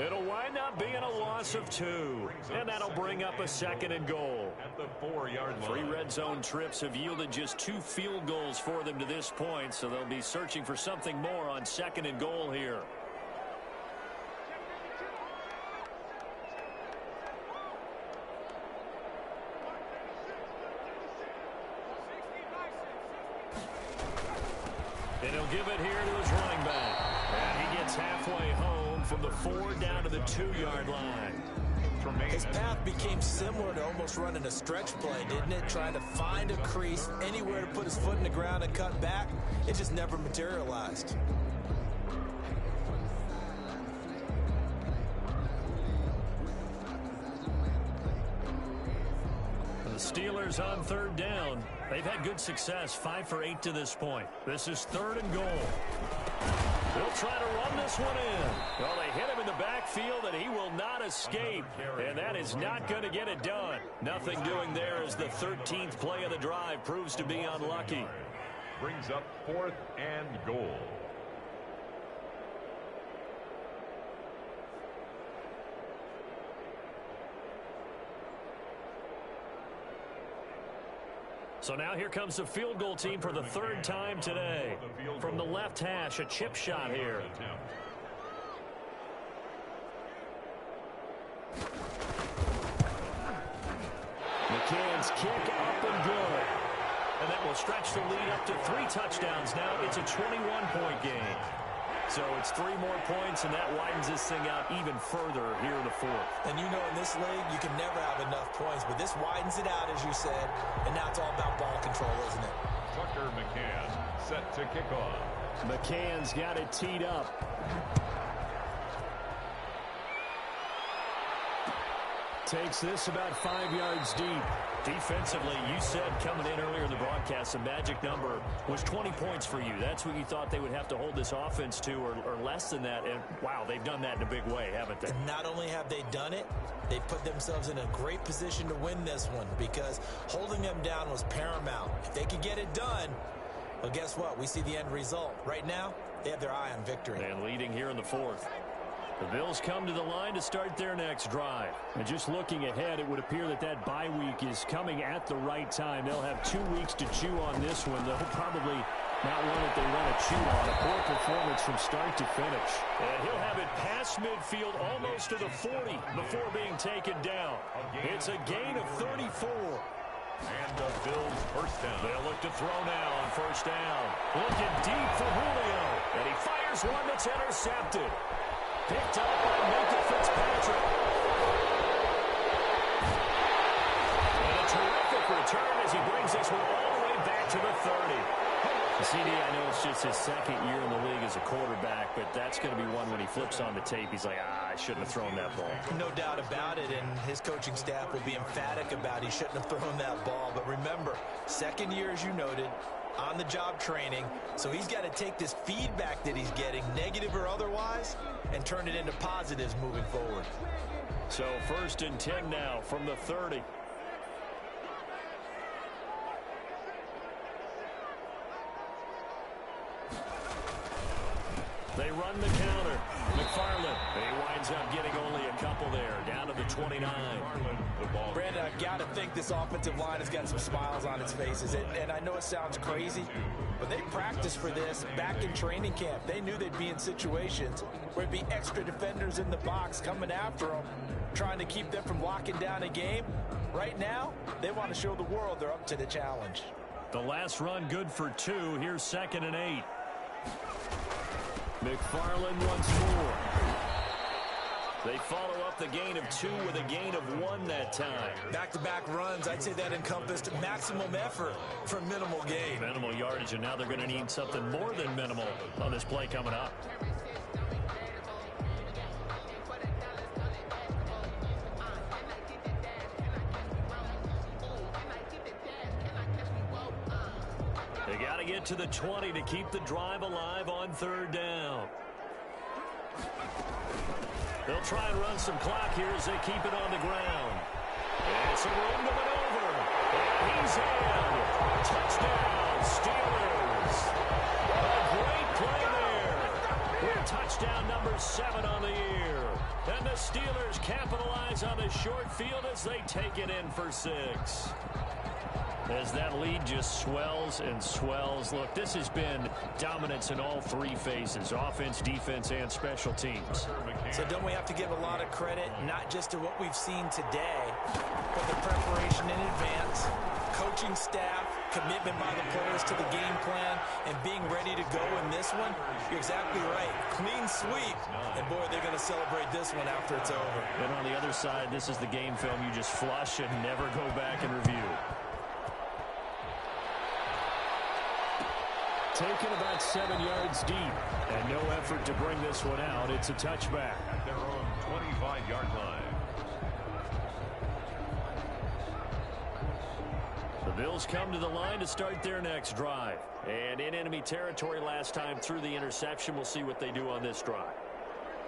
B: It'll wind up being a loss of 2. And that'll bring up a 2nd and goal.
A: At the 4-yard line.
B: 3 red zone trips have yielded just 2 field goals for them to this point. So they'll be searching for something more on 2nd and goal here. And he'll give it here to his running back. And he gets halfway home from the 4 down to the 2-yard line.
D: His path became similar to almost running a stretch play, didn't it? Trying to find a crease, anywhere to put his foot in the ground and cut back. It just never materialized.
B: The Steelers on 3rd down. They've had good success, 5 for 8 to this point. This is 3rd and goal. They'll try to run this one in. Well, they hit him in the backfield, and he will not escape. And that is not going to get it done. Nothing doing there as the 13th play of the drive proves to be unlucky.
A: Brings up 4th and goal.
B: So now here comes the field goal team for the 3rd time today. From the left hash, a chip shot here. McCann's kick up and good. And that will stretch the lead up to 3 touchdowns. Now it's a 21-point game. So it's 3 more points, and that widens this thing out even further here in the 4th.
D: And you know, in this league, you can never have enough points, but this widens it out, as you said, and now it's all about ball control, isn't it?
A: Tucker McCann set to kick off.
B: McCann's got it teed up. Takes this about 5 yards deep. Defensively, you said coming in earlier in the broadcast, the magic number was 20 points for you. That's what you thought they would have to hold this offense to, or less than that. And, wow, they've done that in a big way, haven't they?
D: And not only have they done it, they put themselves in a great position to win this one because holding them down was paramount. If they could get it done, well, guess what? We see the end result. Right now, they have their eye on victory.
B: And leading here in the 4th. The Bills come to the line to start their next drive. And just looking ahead, it would appear that that bye week is coming at the right time. They'll have 2 weeks to chew on this one. They'll probably not one that they want to chew on. A poor performance from start to finish.
C: And he'll have it past midfield almost to the 40 before being taken down. It's a gain of 34.
A: And the Bills first down.
C: They'll look to throw now on first down. Looking deep for Julio. And he fires one that's intercepted. Picked up by Minka Fitzpatrick. And a terrific return as he brings this one all the way back to the 30.
B: CD, I know it's just his second year in the league as a quarterback, but that's going to be one when he flips on the tape. He's like, I shouldn't have thrown that ball.
D: No doubt about it, and his coaching staff will be emphatic about he shouldn't have thrown that ball. But remember, second year, as you noted, on-the-job training, so he's got to take this feedback that he's getting, negative or otherwise, and turn it into positives moving forward.
C: So 1st and 10 now from the 30. They run the counter. McFarland. He winds up getting only a couple there, down to the 29.
D: Brandon, I've got to think this offensive line has got some smiles on its faces. And I know it sounds crazy, but they practiced for this back in training camp. They knew they'd be in situations where there'd be extra defenders in the box coming after them, trying to keep them from locking down a game. Right now, they want to show the world they're up to the challenge.
C: The last run good for 2. Here's 2nd and 8. McFarland once more. They follow up the gain of 2 with a gain of 1 that time.
D: Back-to-back runs, I'd say that encompassed maximum effort for minimal gain.
C: Minimal yardage, and now they're going to need something more than minimal on this play coming up. They got to get to the 20 to keep the drive alive on 3rd down. They'll try and run some clock here as they keep it on the ground. And some room to maneuver. And he's in. Touchdown, Steelers. A great play there. With touchdown number 7 on the year. And the Steelers capitalize on the short field as they take it in for 6. As that lead just swells and swells. Look, this has been dominance in all 3 phases, offense, defense, and special teams.
D: So don't we have to give a lot of credit, not just to what we've seen today, but the preparation in advance, coaching staff, commitment by the players to the game plan, and being ready to go in this one? You're exactly right. Clean sweep. And, boy, they're going to celebrate this one after it's over.
B: And on the other side, this is the game film you just flush and never go back and review. Taken about 7 yards deep, and no effort to bring this one out. It's a touchback.
A: At their own 25-yard line.
B: The Bills come to the line to start their next drive. And in enemy territory last time through the interception. We'll see what they do on this drive.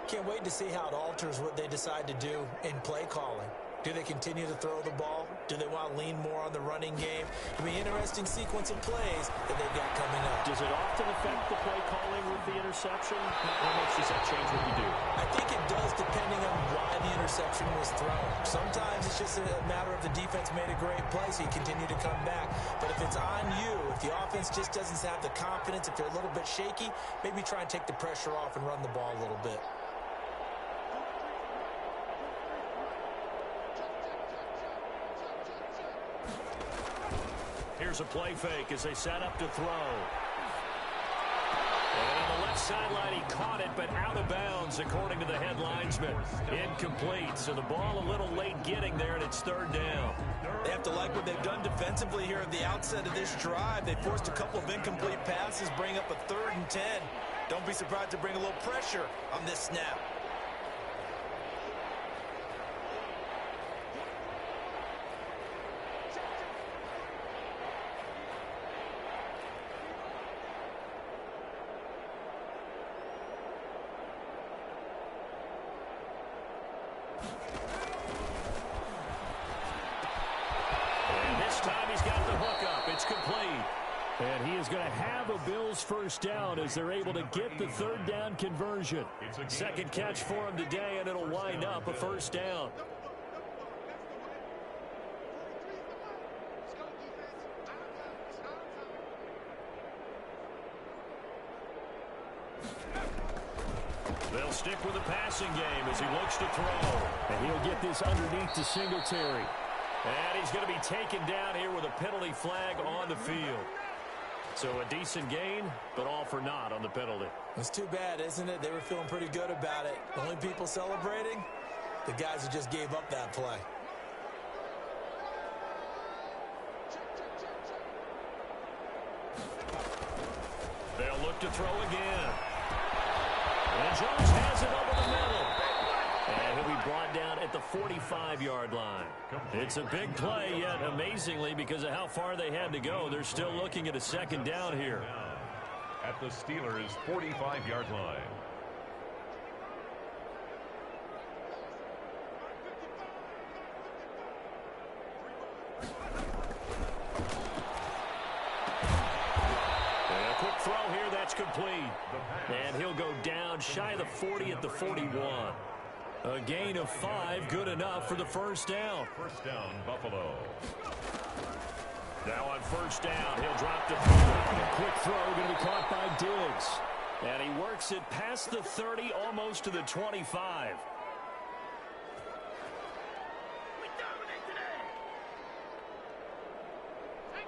D: Can't wait to see how it alters what they decide to do in play calling. Do they continue to throw the ball? Do they want to lean more on the running game? It'll be an interesting sequence of plays that they've got coming up.
B: Does it often affect the play calling with the interception? How much does that change what you do?
D: I think it does, depending on why the interception was thrown. Sometimes it's just a matter of the defense made a great play, so you continue to come back. But if it's on you, if the offense just doesn't have the confidence, if they're a little bit shaky, maybe try and take the pressure off and run the ball a little bit.
C: Here's a play fake as they set up to throw. And on the left sideline, he caught it, but out of bounds, according to the head linesman. Incomplete, so the ball a little late getting there, and it's 3rd down.
D: They have to like what they've done defensively here at the outset of this drive. They forced a couple of incomplete passes, bring up a 3rd and 10. Don't be surprised to bring a little pressure on this snap.
C: And this time he's got the hook up. It's complete.
B: And he is going to have a Bills first down as they're able to get the third down conversion. Second catch for him today, and it'll wind up a first down. They'll stick with the passing game as he looks to throw. And he'll get this underneath to Singletary. And he's going to be taken down here with a penalty flag on the field. So a decent gain, but all for naught on the penalty.
D: It's too bad, isn't it? They were feeling pretty good about it. The only people celebrating, the guys who just gave up that play.
B: They'll look to throw again. And Jones has it over the middle. And he'll be brought down at the 45-yard line. It's a big play, yet amazingly, because of how far they had to go, they're still looking at a second down here.
A: At the Steelers' 45-yard line.
B: And a quick throw here, that's complete. And he'll go down shy of the 40 at the 41. A gain of 5, good enough for the first down.
A: First down, Buffalo.
B: Now on first down, he'll drop the throw. A quick throw going to be caught by Diggs. And he works it past the 30, almost to the 25.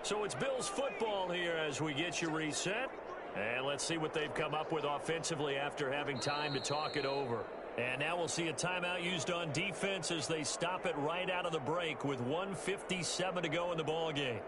B: So it's Bills football here as we get you reset. And let's see what they've come up with offensively after having time to talk it over. And now we'll see a timeout used on defense as they stop it right out of the break with 1:57 to go in the ball game.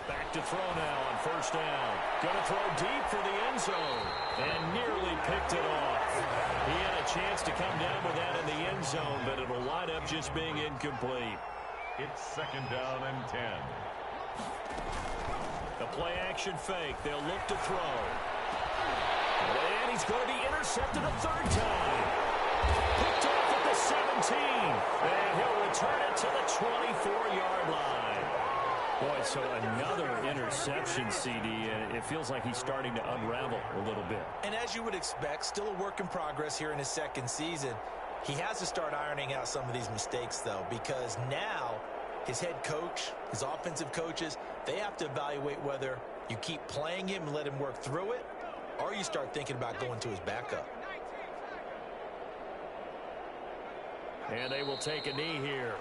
B: Back to throw now on first down. Going to throw deep for the end zone. And nearly picked it off. He had a chance to come down with that in the end zone, but it'll wind up just being incomplete.
A: It's second down and 10.
B: The play action fake. They'll look to throw. And he's going to be intercepted a third time. Picked off at the 17. And he'll return it to the 24-yard line. Boy, so another interception, CD, and it feels like he's starting to unravel a little bit.
D: And as you would expect, still a work in progress here in his second season. He has to start ironing out some of these mistakes, though, because now his head coach, his offensive coaches, they have to evaluate whether you keep playing him and let him work through it, or you start thinking about going to his backup.
B: And they will take a knee here.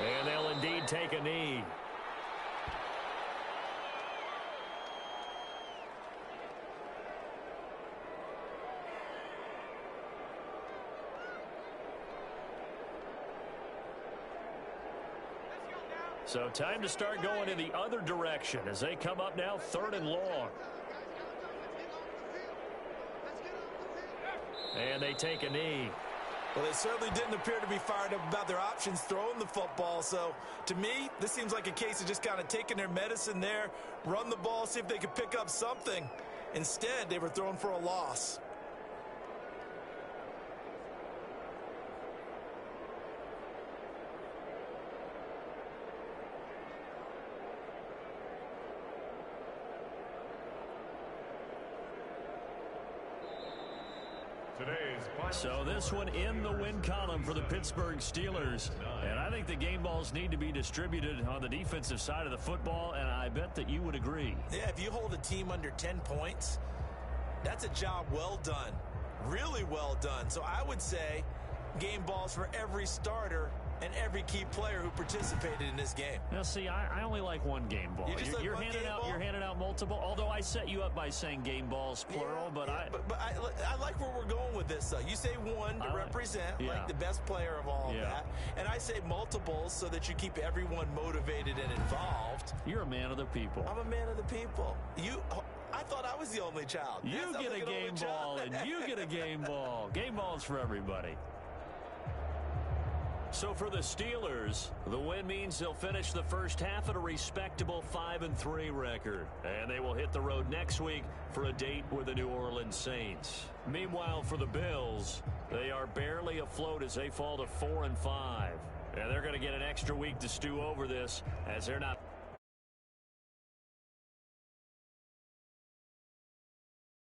B: And they'll indeed take a knee. So time to start going in the other direction as they come up now 3rd and long. And they take a knee.
D: Well, they certainly didn't appear to be fired up about their options throwing the football. So, to me, this seems like a case of just kind of taking their medicine there, run the ball, see if they could pick up something. Instead, they were throwing for a loss.
B: So this one in the win column for the Pittsburgh Steelers. And I think the game balls need to be distributed on the defensive side of the football, and I bet that you would agree.
D: Yeah, if you hold a team under 10 points, that's a job well done. Really well done. So I would say game balls for every starter and every key player who participated in this game.
B: Now, see, I only like one game ball. You're handing out multiple. Although I set you up by saying game balls plural, but I
D: like where we're going with this. You say one to represent like the best player of all of that, and I say multiples so that you keep everyone motivated and involved.
B: You're a man of the people.
D: I'm a man of the people. I thought I was the only child.
B: You get a game ball, and you get a game ball. Game balls for everybody. So for the Steelers, the win means they'll finish the first half at a respectable 5-3 record. And they will hit the road next week for a date with the New Orleans Saints. Meanwhile, for the Bills, they are barely afloat as they fall to 4-5. And they're going to get an extra week to stew over this, as they're not